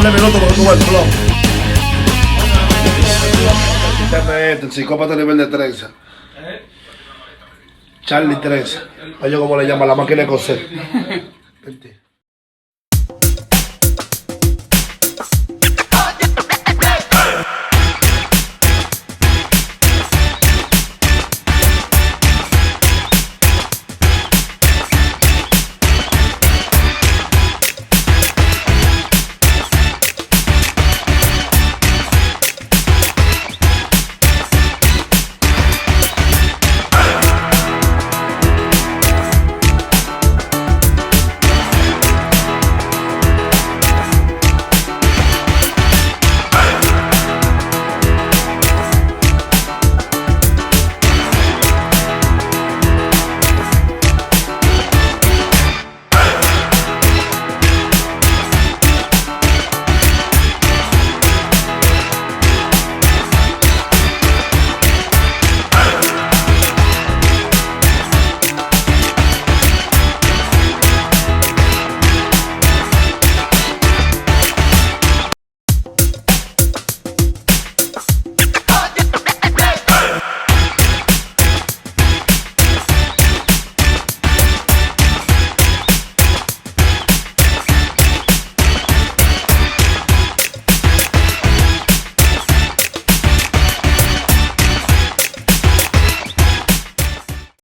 darle minutos porque tuvo el flow. El psicópata a nivel de trenza. Charlie Trenza. A ellos como le llaman la máquina de coser.